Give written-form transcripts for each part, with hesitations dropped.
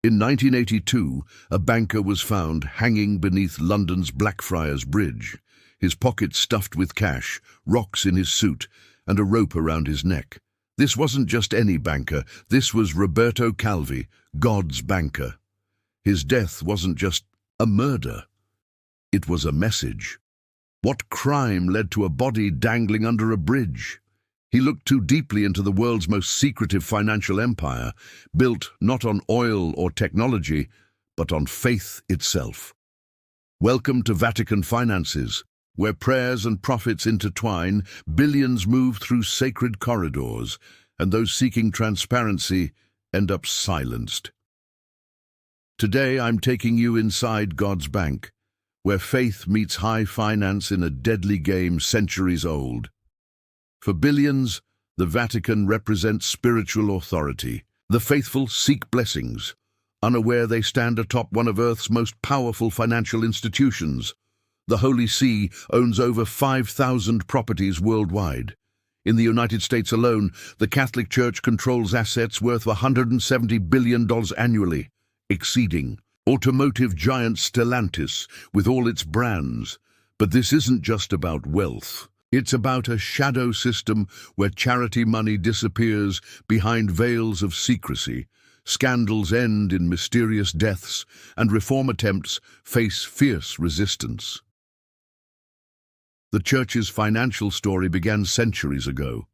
In 1982, a banker was found hanging beneath London's Blackfriars Bridge, his pockets stuffed with cash, rocks in his suit, and a rope around his neck. This wasn't just any banker, this was Roberto Calvi, God's banker. His death wasn't just a murder, it was a message. What crime led to a body dangling under a bridge? He looked too deeply into the world's most secretive financial empire, built not on oil or technology, but on faith itself. Welcome to Vatican Finances, where prayers and profits intertwine, billions move through sacred corridors, and those seeking transparency end up silenced. Today I'm taking you inside God's bank, where faith meets high finance in a deadly game centuries old. For billions, the Vatican represents spiritual authority. The faithful seek blessings, unaware they stand atop one of Earth's most powerful financial institutions. The Holy See owns over 5,000 properties worldwide. In the United States alone, the Catholic Church controls assets worth $170 billion annually, exceeding automotive giant Stellantis with all its brands. But this isn't just about wealth. It's about a shadow system where charity money disappears behind veils of secrecy, scandals end in mysterious deaths, and reform attempts face fierce resistance. The Church's financial story began centuries ago.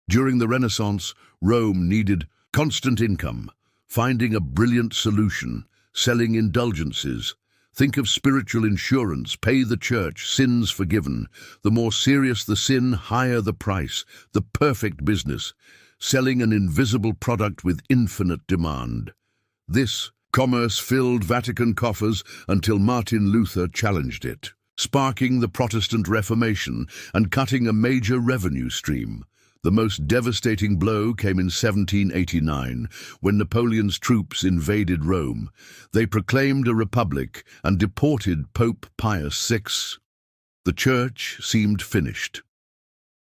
During the Renaissance, Rome needed constant income, finding a brilliant solution, selling indulgences. Think of spiritual insurance, pay the Church, sins forgiven. The more serious the sin, higher the price. The perfect business, selling an invisible product with infinite demand. This commerce filled Vatican coffers until Martin Luther challenged it, sparking the Protestant Reformation and cutting a major revenue stream. The most devastating blow came in 1789, when Napoleon's troops invaded Rome. They proclaimed a republic and deported Pope Pius VI. The Church seemed finished.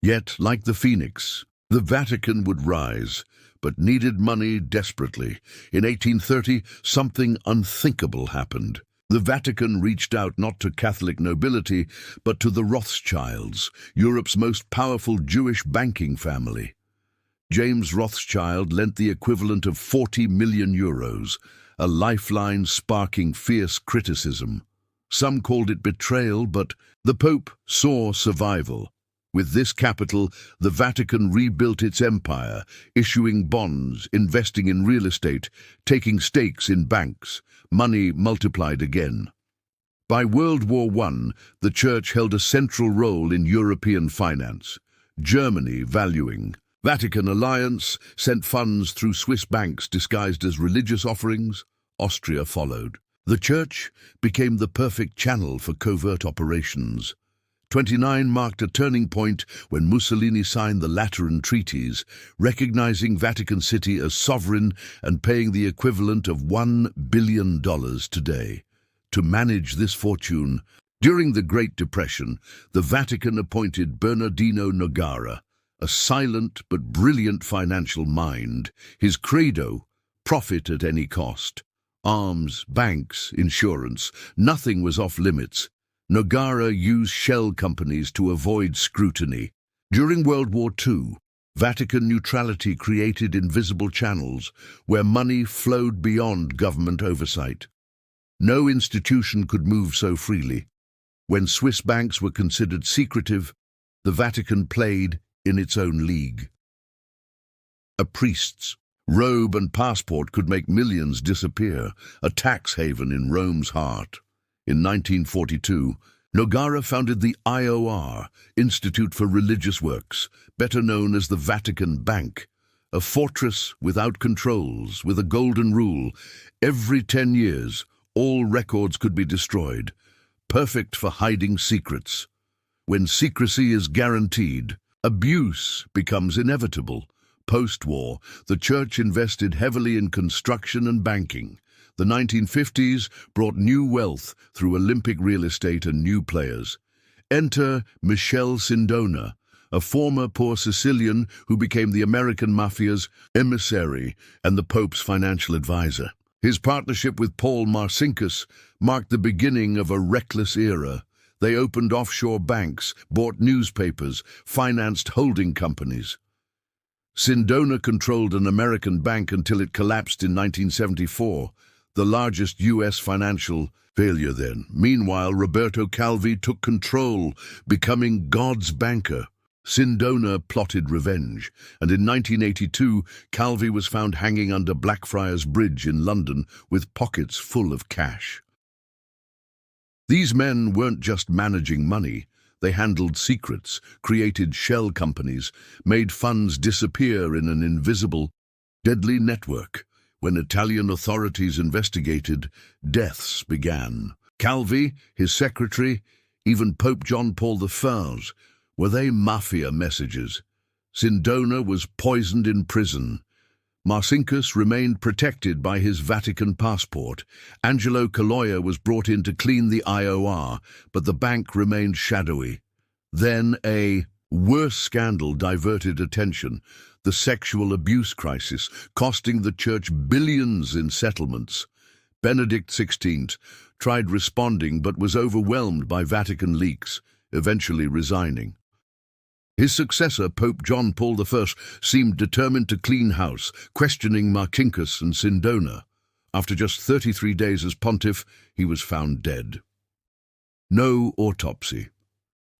Yet, like the phoenix, the Vatican would rise, but needed money desperately. In 1830, something unthinkable happened. The Vatican reached out not to Catholic nobility, but to the Rothschilds, Europe's most powerful Jewish banking family. James Rothschild lent the equivalent of 40 million euros, a lifeline sparking fierce criticism. Some called it betrayal, but the Pope saw survival. With this capital, the Vatican rebuilt its empire, issuing bonds, investing in real estate, taking stakes in banks. Money multiplied again. By World War I, the Church held a central role in European finance. Germany, valuing Vatican alliance, sent funds through Swiss banks disguised as religious offerings. Austria followed. The Church became the perfect channel for covert operations. 29 marked a turning point when Mussolini signed the Lateran Treaties, recognizing Vatican City as sovereign and paying the equivalent of $1 billion today. To manage this fortune, during the Great Depression, the Vatican appointed Bernardino Nogara, a silent but brilliant financial mind. His credo, profit at any cost. Arms, banks, insurance, nothing was off limits. Nogara used shell companies to avoid scrutiny. During World War II, Vatican neutrality created invisible channels where money flowed beyond government oversight. No institution could move so freely. When Swiss banks were considered secretive, the Vatican played in its own league. A priest's robe and passport could make millions disappear, a tax haven in Rome's heart. In 1942, Nogara founded the IOR, Institute for Religious Works, better known as the Vatican Bank, a fortress without controls, with a golden rule. Every 10 years, all records could be destroyed, perfect for hiding secrets. When secrecy is guaranteed, abuse becomes inevitable. Post-war, the Church invested heavily in construction and banking. The 1950s brought new wealth through Olympic real estate and new players. Enter Michele Sindona, a former poor Sicilian who became the American mafia's emissary and the Pope's financial advisor. His partnership with Paul Marcinkus marked the beginning of a reckless era. They opened offshore banks, bought newspapers, financed holding companies. Sindona controlled an American bank until it collapsed in 1974, the largest U.S. financial failure then. Meanwhile, Roberto Calvi took control, becoming God's banker. Sindona plotted revenge, and in 1982, Calvi was found hanging under Blackfriars Bridge in London with pockets full of cash. These men weren't just managing money. They handled secrets, created shell companies, made funds disappear in an invisible, deadly network. When Italian authorities investigated, deaths began. Calvi, his secretary, even Pope John Paul I, were they mafia messages? Sindona was poisoned in prison. Marcinkus remained protected by his Vatican passport. Angelo Caloia was brought in to clean the IOR, but the bank remained shadowy. Then a worse scandal diverted attention, the sexual abuse crisis, costing the church billions in settlements. Benedict XVI tried responding but was overwhelmed by Vatican leaks, eventually resigning. His successor, Pope John Paul I, seemed determined to clean house, questioning Marcinkus and Sindona. After just 33 days as pontiff, he was found dead. No autopsy.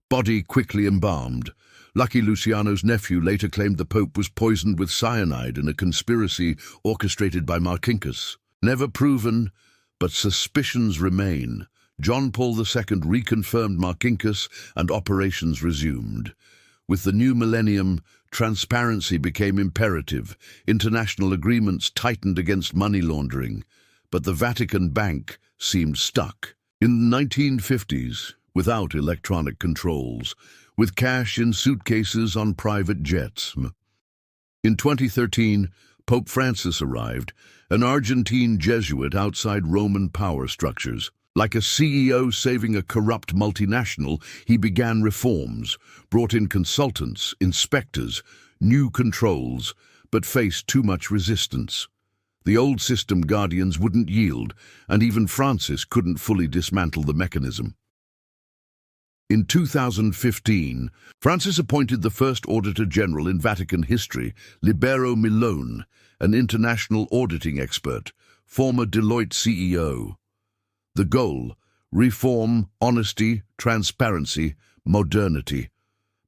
Body quickly embalmed. Lucky Luciano's nephew later claimed the Pope was poisoned with cyanide in a conspiracy orchestrated by Marcinkus. Never proven, but suspicions remain. John Paul II reconfirmed Marcinkus and operations resumed. With the new millennium, transparency became imperative. International agreements tightened against money laundering, but the Vatican Bank seemed stuck. In the 1950s, without electronic controls, with cash in suitcases on private jets. In 2013, Pope Francis arrived, an Argentine Jesuit outside Roman power structures. Like a CEO saving a corrupt multinational, he began reforms, brought in consultants, inspectors, new controls, but faced too much resistance. The old system guardians wouldn't yield, and even Francis couldn't fully dismantle the mechanism. In 2015, Francis appointed the first Auditor General in Vatican history, Libero Milone, an international auditing expert, former Deloitte CEO. The goal: reform, honesty, transparency, modernity.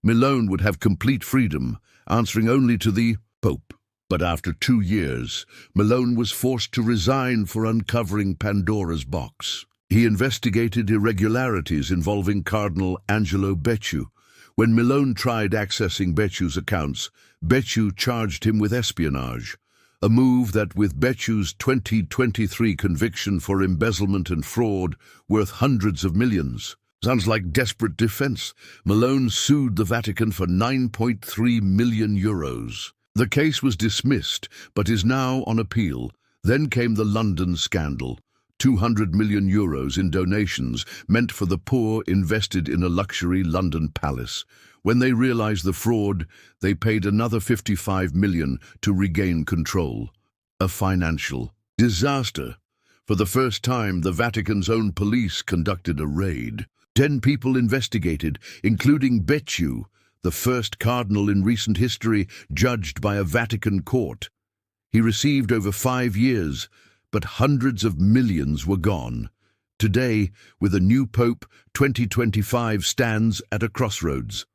Milone would have complete freedom, answering only to the Pope. But after 2 years, Milone was forced to resign for uncovering Pandora's box. He investigated irregularities involving Cardinal Angelo Becciu. When Milone tried accessing Becciu's accounts, Becciu charged him with espionage. A move that, with Becciu's 2023 conviction for embezzlement and fraud, worth hundreds of millions. Sounds like desperate defense. Milone sued the Vatican for €9.3 million. The case was dismissed, but is now on appeal. Then came the London scandal. €200 million in donations meant for the poor invested in a luxury London palace. When they realized the fraud, they paid another $55 million to regain control. A financial disaster. For the first time, the Vatican's own police conducted a raid. 10 people investigated, including Becciu, the first cardinal in recent history judged by a Vatican court. He received over 5 years, but hundreds of millions were gone. Today, with a new pope, 2025 stands at a crossroads.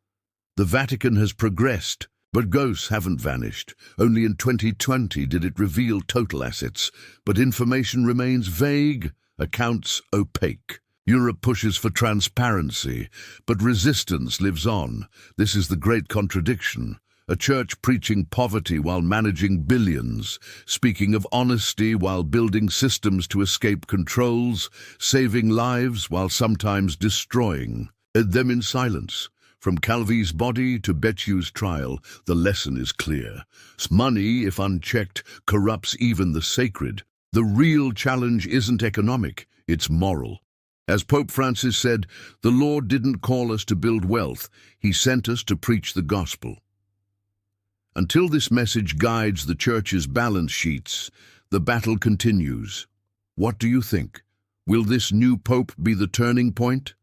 The Vatican has progressed, but ghosts haven't vanished. Only in 2020 did it reveal total assets, but information remains vague, accounts opaque. Europe pushes for transparency, but resistance lives on. This is the great contradiction. A church preaching poverty while managing billions, speaking of honesty while building systems to escape controls, saving lives while sometimes destroying them in silence. From Calvi's body to Becciu's trial, the lesson is clear. Money, if unchecked, corrupts even the sacred. The real challenge isn't economic, it's moral. As Pope Francis said, the Lord didn't call us to build wealth, He sent us to preach the gospel. Until this message guides the Church's balance sheets, The battle continues. What do you think? Will this new pope be the turning point?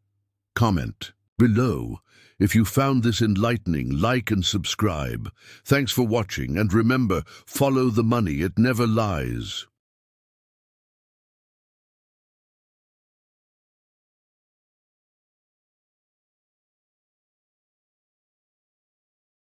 Comment below. If you found this enlightening, like and subscribe. Thanks for watching, and remember, follow the money, it never lies.